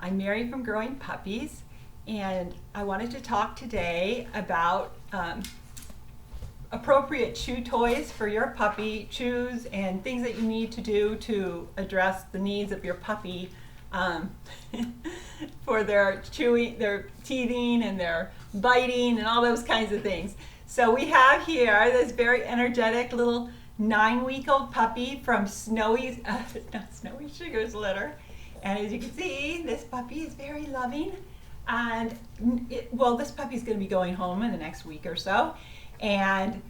I'm Mary from Growing Puppies, and I wanted to talk today about appropriate chew toys for your puppy, chews and things that you need to do to address the needs of your puppy um, for their chewing, their teething and their biting and all those kinds of things. So we have here this very energetic little 9-week-old puppy from Snowy Sugar's litter. And as you can see, this puppy is very loving. And this puppy's going to be going home in the next week or so. And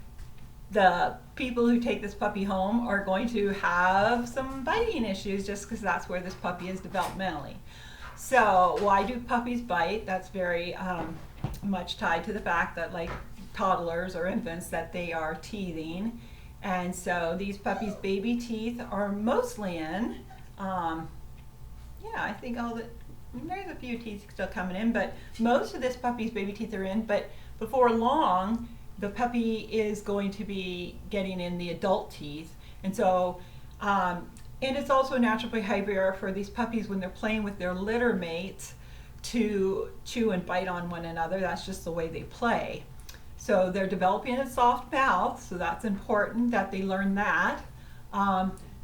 the people who take this puppy home are going to have some biting issues just because that's where this puppy is developmentally. So why do puppies bite? That's very much tied to the fact that, like toddlers or infants, that they are teething. And so these puppies' baby teeth are mostly in. I think there's a few teeth still coming in, but most of this puppy's baby teeth are in. But before long, the puppy is going to be getting in the adult teeth. And so, and it's also a natural behavior for these puppies when they're playing with their litter mates to chew and bite on one another. That's just the way they play. So they're developing a soft mouth, so that's important that they learn that.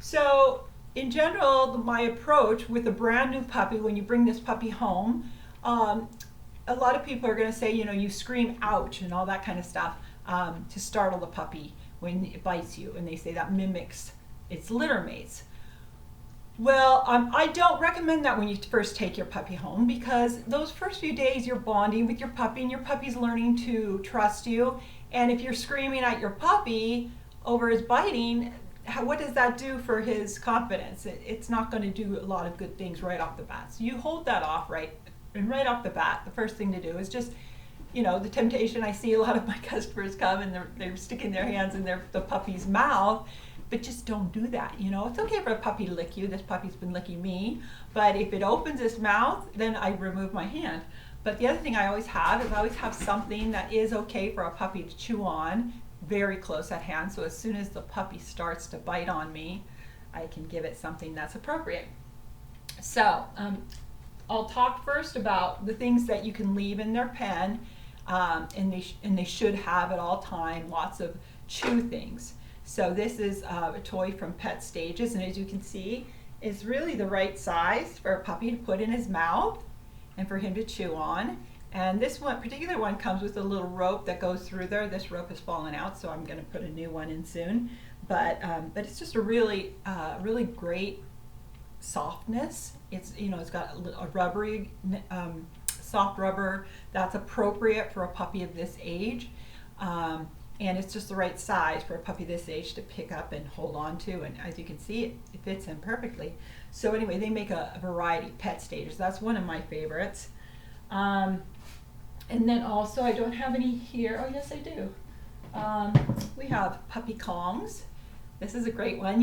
So in general, my approach with a brand new puppy, when you bring this puppy home, a lot of people are going to say, you scream ouch and all that kind of stuff to startle the puppy when it bites you, and they say that mimics its litter mates. Well, I don't recommend that when you first take your puppy home, because those first few days you're bonding with your puppy and your puppy's learning to trust you. And if you're screaming at your puppy over his biting, what does that do for his confidence? It's not going to do a lot of good things right off the bat. So you hold that off right off the bat. The first thing to do is just, the temptation. I see a lot of my customers come and they're sticking their hands in the puppy's mouth. But just don't do that. It's okay for a puppy to lick you. This puppy's been licking me. But if it opens its mouth, then I remove my hand. But the other thing I always have something that is okay for a puppy to chew on very close at hand. So as soon as the puppy starts to bite on me, I can give it something that's appropriate. So I'll talk first about the things that you can leave in their pen, and they should have at all time lots of chew things. So this is a toy from Pet Stages, and as you can see, it's really the right size for a puppy to put in his mouth and for him to chew on. And this particular one comes with a little rope that goes through there. This rope has fallen out, so I'm going to put a new one in soon. But it's just a really great softness. It's got a rubbery, soft rubber that's appropriate for a puppy of this age. And it's just the right size for a puppy this age to pick up and hold on to. And as you can see, it fits in perfectly. So anyway, they make a variety. Pet Stages, that's one of my favorites. And then also, I don't have any here. Oh, yes, I do. We have puppy Kongs. This is a great one.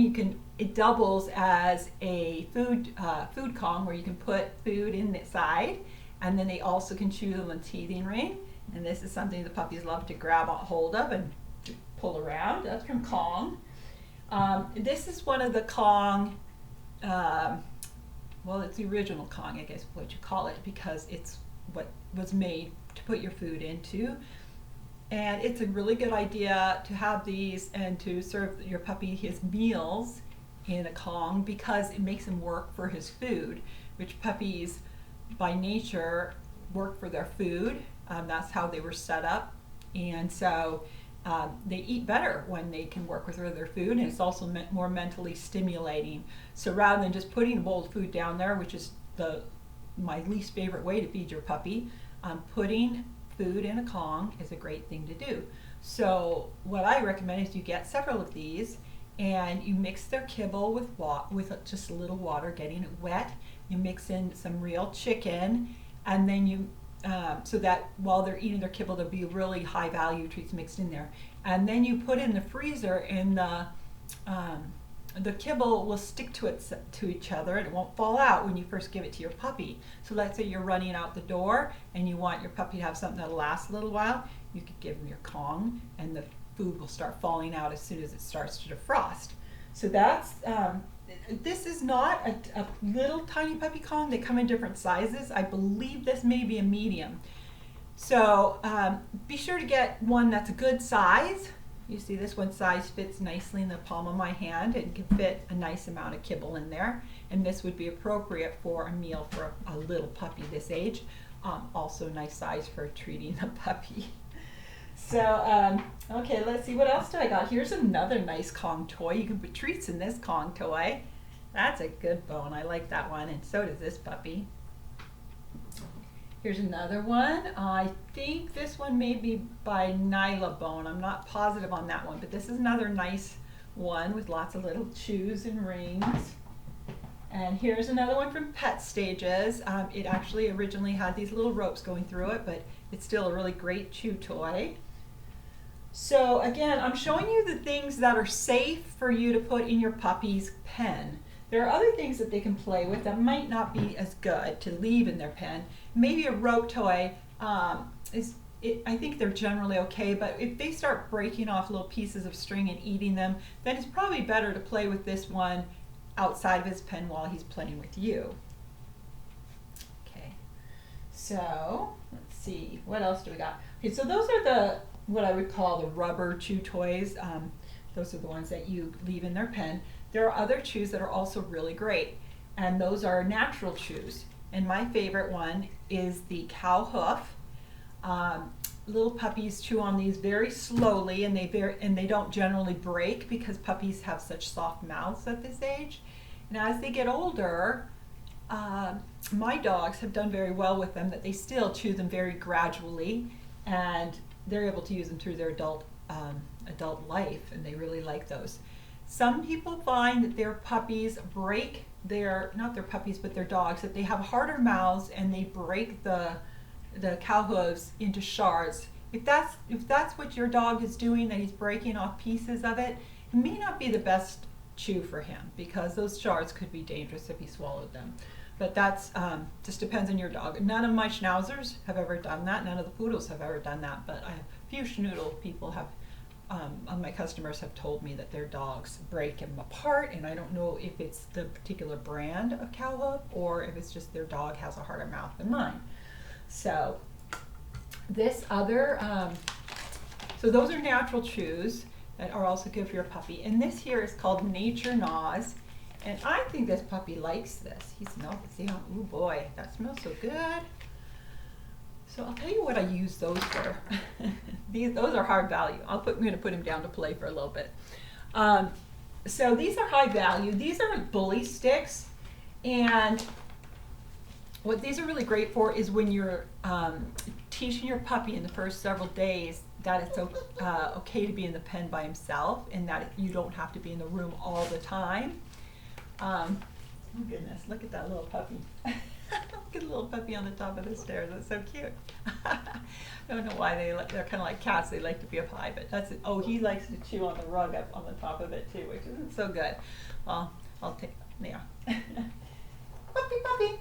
It doubles as a food Kong, where you can put food inside, and then they also can chew on the teething ring. And this is something the puppies love to grab a hold of and pull around. That's from Kong. This is one of the Kong, it's the original Kong, I guess what you call it, because it's what was made to put your food into. And it's a really good idea to have these and to serve your puppy his meals in a Kong, because it makes him work for his food, which puppies by nature work for their food. That's how they were set up, and so they eat better when they can work with their food, and it's also more mentally stimulating. So rather than just putting a bowl of food down there, which is my least favorite way to feed your puppy, putting food in a Kong is a great thing to do. So what I recommend is you get several of these, and you mix their kibble with just a little water, getting it wet. You mix in some real chicken, and then so that while they're eating their kibble, there'll be really high value treats mixed in there. And then you put in the freezer, and the kibble will stick to each other, and it won't fall out when you first give it to your puppy. So let's say you're running out the door and you want your puppy to have something that'll last a little while. You could give them your Kong, and the food will start falling out as soon as it starts to defrost. So that's this is not a little tiny puppy Kong. They come in different sizes. I believe this may be a medium. So be sure to get one that's a good size. You see this one size fits nicely in the palm of my hand and can fit a nice amount of kibble in there. And this would be appropriate for a meal for a little puppy this age. Also nice size for treating the puppy. So, okay, let's see, what else do I got? Here's another nice Kong toy. You can put treats in this Kong toy. That's a good bone. I like that one, and so does this puppy. Here's another one. I think this one may be by Nyla Bone. I'm not positive on that one, but this is another nice one with lots of little chews and rings. And here's another one from Pet Stages. It actually originally had these little ropes going through it, but it's still a really great chew toy. So again, I'm showing you the things that are safe for you to put in your puppy's pen. There are other things that they can play with that might not be as good to leave in their pen. Maybe a rope toy, I think they're generally okay, but if they start breaking off little pieces of string and eating them, then it's probably better to play with this one outside of his pen while he's playing with you. Okay, so let's see, what else do we got? Okay, so those are what I would call the rubber chew toys. Those are the ones that you leave in their pen. There are other chews that are also really great, and those are natural chews. And my favorite one is the cow hoof. Little puppies chew on these very slowly, and they don't generally break because puppies have such soft mouths at this age. And as they get older, my dogs have done very well with them, that they still chew them very gradually, and they're able to use them through their adult life, and they really like those. Some people find that their puppies break not their puppies, but their dogs, that they have harder mouths and they break the cow hooves into shards. If that's what your dog is doing, that he's breaking off pieces of it, it may not be the best chew for him, because those shards could be dangerous if he swallowed them. But that's just depends on your dog. None of my schnauzers have ever done that. None of the poodles have ever done that. But a few schnoodle people have, my customers have told me that their dogs break them apart. And I don't know if it's the particular brand of cow hoof or if it's just their dog has a harder mouth than mine. So this other, so those are natural chews that are also good for your puppy. And this here is called Nature Gnaws. And I think this puppy likes this. He smells it. See how, oh boy, that smells so good. So I'll tell you what I use those for. Those are hard value. I'm going to put him down to play for a little bit. So these are high value. These are bully sticks. And what these are really great for is when you're teaching your puppy in the first several days that it's okay to be in the pen by himself, and that you don't have to be in the room all the time. Oh goodness, look at that little puppy. Look at the little puppy on the top of the stairs. That's so cute. I don't know why they're kind of like cats. They like to be up high, but that's it. Oh, he likes to chew on the rug up on the top of it too, which isn't so good. Well, I'll take, yeah. Puppy, puppy.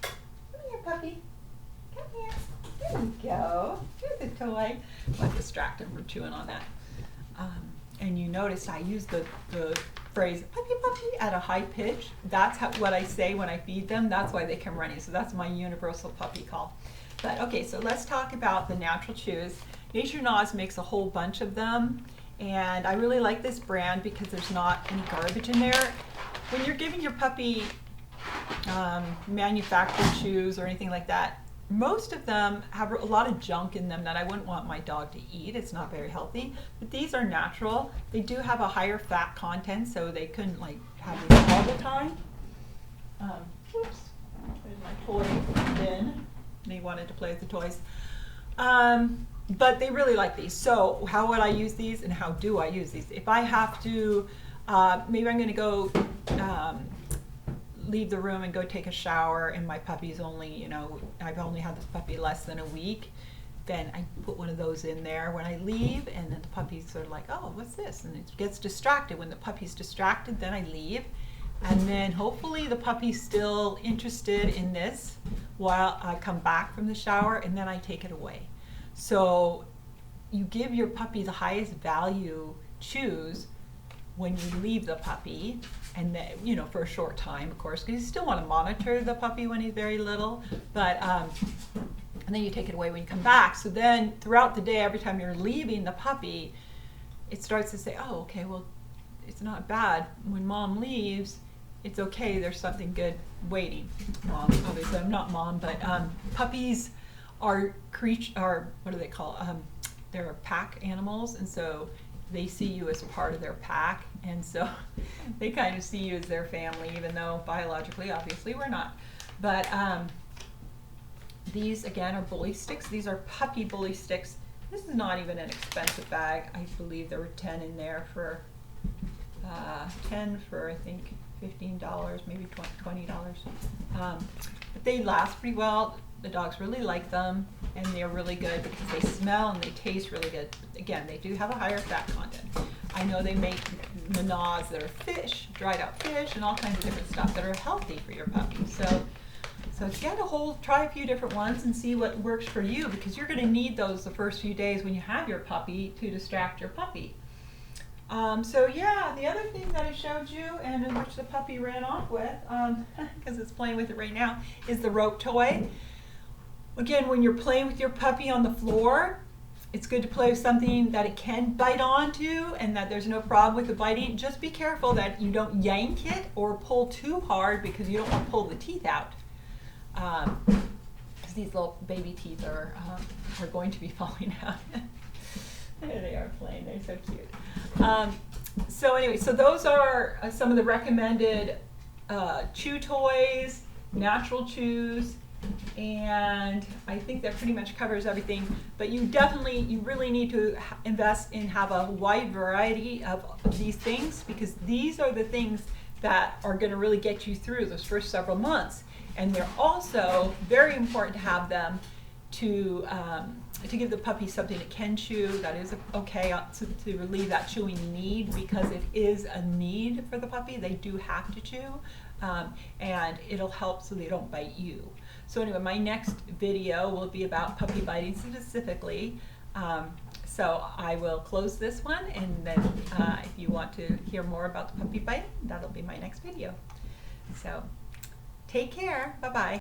Come here, puppy. Come here. There you go. Here's a toy. I'll distract him from chewing on that. And you notice I use the phrase puppy puppy at a high pitch. That's what I say when I feed them. That's why they come running. So that's my universal puppy call. But okay, so let's talk about the natural chews. Nature Gnaws makes a whole bunch of them, and I really like this brand because there's not any garbage in there. When you're giving your puppy manufactured chews or anything like that, most of them have a lot of junk in them that I wouldn't want my dog to eat. It's not very healthy. But these are natural. They do have a higher fat content, so they couldn't like have these all the time. Whoops, there's my toy bin. They wanted to play with the toys. But they really like these. So how would I use these, and how do I use these? If I have to, maybe I'm going to go leave the room and go take a shower, and my puppy's only, I've only had this puppy less than a week, then I put one of those in there when I leave, and then the puppy's sort of like, oh, what's this? And it gets distracted. When the puppy's distracted, then I leave. And then hopefully the puppy's still interested in this while I come back from the shower, and then I take it away. So you give your puppy the highest value chews when you leave the puppy, and then, you know, for a short time, of course, because you still want to monitor the puppy when he's very little, but and then you take it away when you come back. So then throughout the day, every time you're leaving the puppy, it starts to say, oh, okay, well, it's not bad. When mom leaves, it's okay, there's something good waiting. Mom, obviously I'm not mom, but puppies are what do they call? They're pack animals, and so they see you as part of their pack, and so they kind of see you as their family, even though biologically, obviously, we're not. But these, again, are bully sticks. These are puppy bully sticks. This is not even an expensive bag. I believe there were 10 in there for, 10 for, I think, $15, maybe $20. But they last pretty well. The dogs really like them, and they're really good because they smell and they taste really good. Again, they do have a higher fat content. I know they make nanaz that are fish, dried out fish, and all kinds of different stuff that are healthy for your puppy. So try a few different ones and see what works for you, because you're going to need those the first few days when you have your puppy to distract your puppy. So yeah, the other thing that I showed you, and in which the puppy ran off with, because it's playing with it right now, is the rope toy. Again, when you're playing with your puppy on the floor, it's good to play with something that it can bite onto and that there's no problem with the biting. Just be careful that you don't yank it or pull too hard, because you don't want to pull the teeth out. Because these little baby teeth are going to be falling out. There they are playing, they're so cute. So anyway, so those are some of the recommended chew toys, natural chews, and I think that pretty much covers everything. But you really need to invest in have a wide variety of these things, because these are the things that are going to really get you through those first several months. And they're also very important to have them to give the puppy something it can chew that is okay, to relieve that chewing need, because it is a need for the puppy. They do have to chew, and it'll help so they don't bite you. So anyway, my next video will be about puppy biting specifically. So I will close this one, and then if you want to hear more about the puppy biting, that'll be my next video. So take care. Bye-bye.